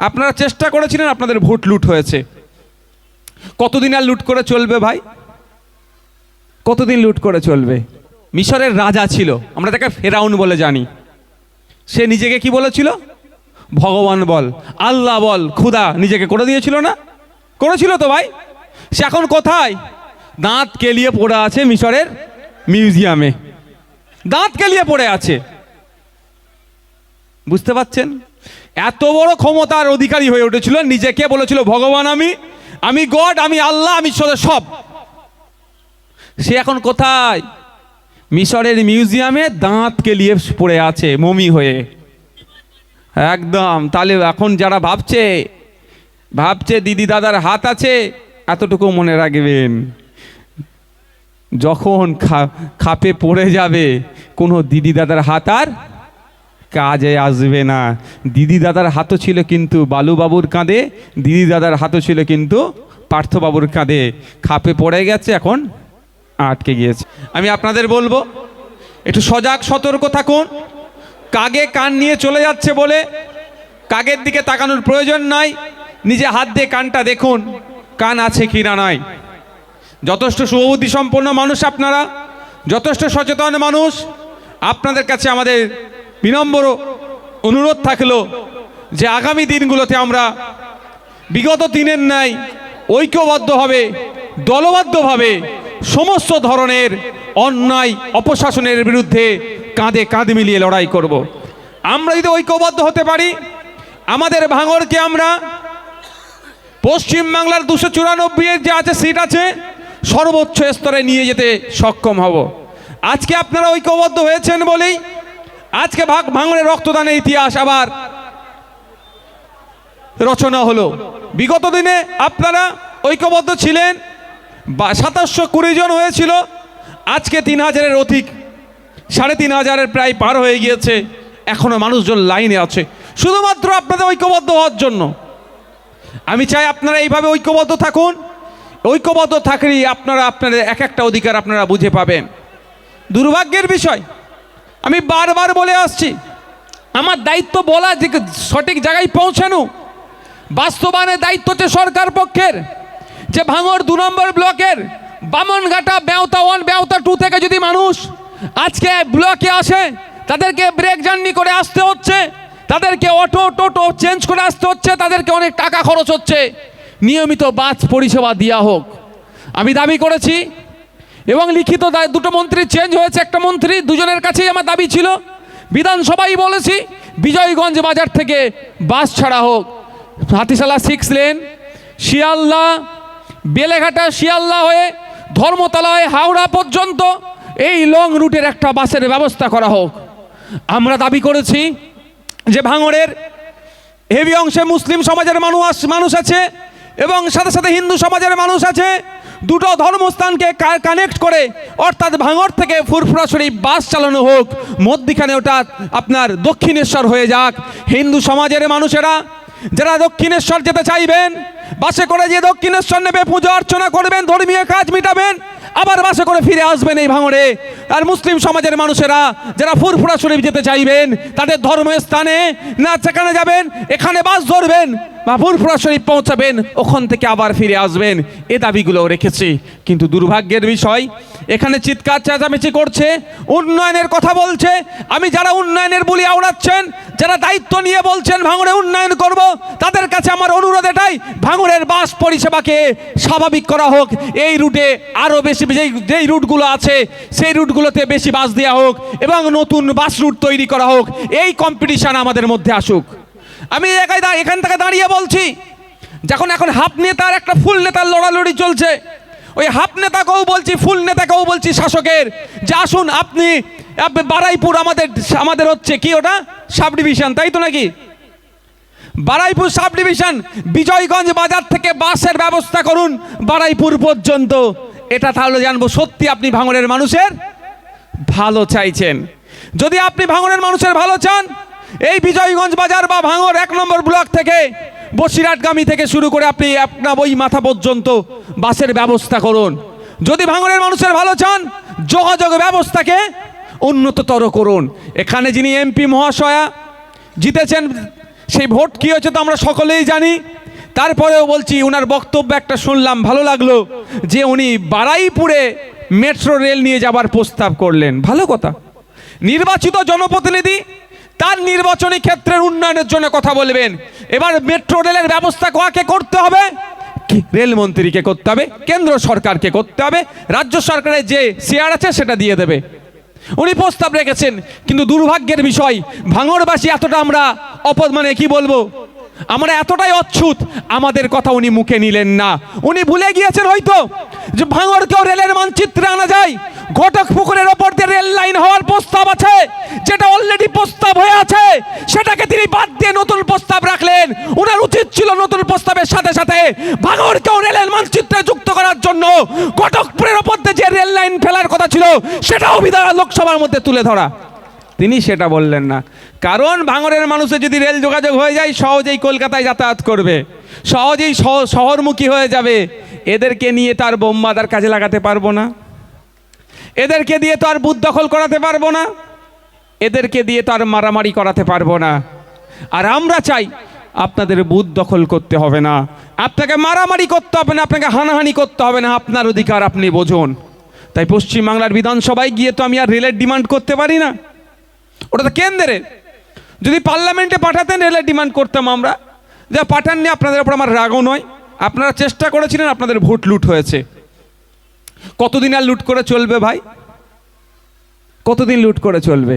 আপনারা চেষ্টা করেছিলেন, আপনাদের ভোট লুট হয়েছে। কতদিন আর লুট করে চলবে ভাই? কতদিন লুট করে চলবে? মিশরের রাজা ছিল, আমরা তাকে ফেরাউন বলে জানি। সে নিজেকে কি বলেছিল? ভগবান বল, আল্লাহ বল, খুদা নিজেকে করে দিয়েছিল না? করেছিল তো ভাই। সে এখন কোথায়? দাঁত কেলিয়ে পড়ে আছে মিশরের মিউজিয়ামে, দাঁত কেলিয়ে পড়ে আছে। বুঝতে পাচ্ছেন? এত বড় ক্ষমতার অধিকারী হয়ে উঠেছিল, নিজেকে বলেছিল ভগবান, আমি গড, আমি আল্লাহ, আমি সব। সে এখন কোথায়? মিশরের মিউজিয়ামে দাঁত কেলিয়ে পড়ে আছে মমি হয়ে। একদম। তাহলে এখন যারা ভাবছে দিদি দাদার হাত আছে, এতটুকু মনে রাখবেন, যখন খাপে পড়ে যাবে কোনো দিদি দাদার হাত আর কাজে আসবে না। দিদি দাদার হাতও ছিল কিন্তু বালুবাবুর কাঁধে, দিদি দাদার হাতও ছিল কিন্তু পার্থবাবুর কাঁধে। খাপে পড়ে গেছে, এখন আটকে গিয়েছে। আমি আপনাদের বলবো, একটু সজাগ সতর্ক থাকুন। কাগে কান নিয়ে চলে যাচ্ছে বলে কাগের দিকে তাকানোর প্রয়োজন নাই। নিজে হাত দিয়ে কানটা দেখুন, কান আছে কি না নাই। যথেষ্ট শুভবুদ্ধি সম্পন্ন মানুষ আপনারা, যথেষ্ট সচেতন মানুষ। আপনাদের কাছে আমাদের বিনম্র অনুরোধ থাকলো যে আগামী দিনগুলোতে আমরা বিগত দিনের ন্যায় ঐক্যবদ্ধভাবে, দলবদ্ধভাবে সমস্ত ধরনের অন্যায় অপশাসনের বিরুদ্ধে কাঁধে কাঁধ মিলিয়ে লড়াই করব। আমরা যদি ঐক্যবদ্ধ হতে পারি, আমাদের ভাঙড়কে আমরা পশ্চিমবাংলার 294 যে আছে সিট আছে, সর্বোচ্চ স্তরে নিয়ে যেতে সক্ষম হব। আজকে আপনারা ঐক্যবদ্ধ হয়েছেন বলেই আজকে ভাঙড়ের রক্তদানের ইতিহাস আবার রচনা হলো। বিগত দিনে আপনারা ঐক্যবদ্ধ ছিলেন, 2720 জন হয়েছিল, আজকে 3000-এর অধিক, 3500-এর প্রায় পার হয়ে গিয়েছে। এখনো মানুষজন লাইনে আছে শুধুমাত্র আপনাদের ঐক্যবদ্ধ হওয়ার জন্য। আমি চাই আপনারা এইভাবে ঐক্যবদ্ধ থাকুন। ঐক্যবদ্ধ থাকলেই আপনারা আপনাদের এক একটা অধিকার আপনারা বুঝে পাবেন। দুর্ভাগ্যের বিষয়, আমি বারবার বলে আসছি, আমার দায়িত্ব বলা যে সঠিক জায়গায় পৌঁছানো, বাস্তবায়নের দায়িত্ব হচ্ছে সরকার পক্ষের। যে ভাঙড় 2 নম্বর ব্লকের বামনঘাটা বেওতা 1, বেওতা 2 থেকে যদি মানুষ আজকে ব্লকে আসে, তাদেরকে ব্রেক জার্নি করে আসতে হচ্ছে, তাদেরকে অটো টোটো চেঞ্জ করে আসতে হচ্ছে, তাদেরকে অনেক টাকা খরচ হচ্ছে। নিয়মিত বাস পরিষেবা দেওয়া হোক। আমি দাবি করেছি এবং লিখিত দুটো মন্ত্রী চেঞ্জ হয়েছে, একটা মন্ত্রী, দুজনের কাছেই আমার দাবি ছিল। বিধানসভায় বলেছি বিজয়গঞ্জ বাজার থেকে বাস ছাড়া হোক। হাতিশালা 6 লেন, শিয়ালদা, বেলেঘাটা শিয়ালদা হয়ে ধর্মতলা হয়ে হাওড়া পর্যন্ত এই লং রুটের একটা বাসের ব্যবস্থা করা হোক। আমরা দাবি করেছি যে ভাঙড়ের হেভি অংশে মুসলিম সমাজের মানুষ আছে এবং সাথে সাথে হিন্দু সমাজের মানুষ আছে। দুটো ধর্মস্থানকে কানেক্ট করে, অর্থাৎ ভাঙড় থেকে ফুরফুরা শরীফ বাস চালানো হোক, মধ্যিখানে ওটা আপনার দক্ষিণেশ্বর হয়ে যাক। হিন্দু সমাজের মানুষেরা যারা দক্ষিণেশ্বর যেতে চাইবেন, বাসে করে যে দক্ষিণেশ্বর নেবে, পুজো অর্চনা করবেন, ধর্মীয় কাজ মিটাবেন, আবার বাসে করে ফিরে আসবেন এই ভাঙড়ে। আর মুসলিম সমাজের মানুষেরা যারা ফুরফুরা শরীফ যেতে চাইবেন, তাদের ধর্মস্থানে না সেখানে যাবেন, এখানে বাস ধরবেন বা ফুরফুরা শরীফ পৌঁছাবেন, ওখান থেকে আবার ফিরে আসবেন। এ দাবিগুলোও রেখেছি। কিন্তু দুর্ভাগ্যের বিষয়, এখানে চিৎকার চেঁচামেচি করছে, উন্নয়নের কথা বলছে। আমি যারা উন্নয়নের বুলি আওড়াচ্ছেন, যারা দায়িত্ব নিয়ে বলছেন ভাঙড়ে উন্নয়ন করব, তাদের কাছে আমার অনুরোধ এটাই, ভাঙড়ের বাস পরিষেবাকে স্বাভাবিক করা হোক। এই রুটে আরও বেশি, যেই রুটগুলো আছে সেই রুটগুলোতে বেশি বাস দেওয়া হোক এবং নতুন বাস রুট তৈরি করা হোক। এই কম্পিটিশন আমাদের মধ্যে আসুক। আমি এখান থেকে দাঁড়িয়ে বলছি, যখন এখন হাফ নেতার একটা ফুল নেতার লড়ালড়ি চলছে, ওই হাফ নেতাকেও বলছি, ফুল নেতাকেও বলছি শাসকের, যে আসুন আপনি বারাইপুর, আমাদের হচ্ছে কি ওটা সাব ডিভিশন, তাই তো নাকি? বারাইপুর সাব ডিভিশন, বিজয়গঞ্জ বাজার থেকে বাসের ব্যবস্থা করুন বারাইপুর পর্যন্ত। এটা তাহলে জানবো সত্যি আপনি ভাঙড়ের মানুষের ভালো চাইছেন। যদি আপনি ভাঙড়ের মানুষের ভালো চান, এই বিজয়গঞ্জ বাজার বা ভাঙড় 1 নম্বর ব্লক থেকে বসিরহাটগামী থেকে শুরু করে আপনি আপনার ওই মাথা পর্যন্ত বাসের ব্যবস্থা করুন। যদি ভাঙড়ের মানুষের ভালো চান, যোগাযোগ ব্যবস্থাকে উন্নততর করুন। এখানে যিনি এমপি মহাশয়া জিতেছেন সেই ভোট কী হয়েছে তো আমরা সকলেই জানি। তারপরেও বলছি, ওনার বক্তব্য একটা শুনলাম, ভালো লাগলো যে উনি বারুইপুরে মেট্রো রেল নিয়ে যাবার প্রস্তাব করলেন, ভালো কথা। নির্বাচিত জনপ্রতিনিধি তার নির্বাচনী ক্ষেত্রের উন্নয়নের জন্য কথা বলবেন। এবার মেট্রো রেলের ব্যবস্থা কাকে করতে হবে? রেলমন্ত্রীকে করতে হবে, কেন্দ্র সরকারকে করতে হবে, রাজ্য সরকারের যে শেয়ার আছে সেটা দিয়ে দেবে। উনি প্রস্তাব রেখেছেন, কিন্তু দুর্ভাগ্যের বিষয় ভাঙড়বাসী এতটা আমরা মানে কি বলবো, আমরা এতটাই অচ্ছুত, আমাদের কথা উনি মুখে নিলেন না। উনি ভুলে গিয়েছেন হয়তো যে ভাঙড়কেও রেলের মানচিত্রে আনা যায়। ঘটকপুকুরের ওপর দিয়ে রেল লাইন হওয়ার প্রস্তাব আছে, যেটা অলরেডি প্রস্তাব হয়ে আছে, সেটাকে তিনি বাদ দিয়ে নতুন প্রস্তাব রাখলেন। ওনার উচিত ছিল নতুন প্রস্তাবের সাথে সাথে ভাঙড়কেও রেলের মানচিত্রে যুক্ত করার জন্য ঘটকপুরের ওপর দিয়ে যে রেল লাইন ফেলার কথা ছিল সেটাও লোকসভার মধ্যে তুলে ধরা। তিনি সেটা বললেন না, কারণ ভাঙড়ের মানুষের যদি রেল যোগাযোগ হয়ে যায় সহজেই কলকাতায় যাতায়াত করবে, সহজেই শহরমুখী হয়ে যাবে। এদেরকে নিয়ে তার বোমবাদার কাজে লাগাতে পারবো না, এদেরকে দিয়ে তো আর বুথ দখল করাতে পারবো না, এদেরকে দিয়ে তো আর মারামারি করাতে পারবো না। আর আমরা চাই আপনাদের বুথ দখল করতে হবে না, আপনাকে মারামারি করতে হবে না, আপনাকে হানাহানি করতে হবে না, আপনার অধিকার আপনি বোঝুন। তাই পশ্চিমবাংলার বিধানসভায় গিয়ে তো আমি আর রেলের ডিমান্ড করতে পারি না, ওটা তো কেন্দ্রের। যদি পার্লামেন্টে পাঠাতেন রেলের ডিমান্ড করতাম আমরা, যা পাঠাননি, আপনাদের ওপর আমার রাগও নয়। আপনারা চেষ্টা করেছিলেন, আপনাদের ভোট লুট হয়েছে। কতদিন আর লুট করে চলবে ভাই, কতদিন লুট করে চলবে?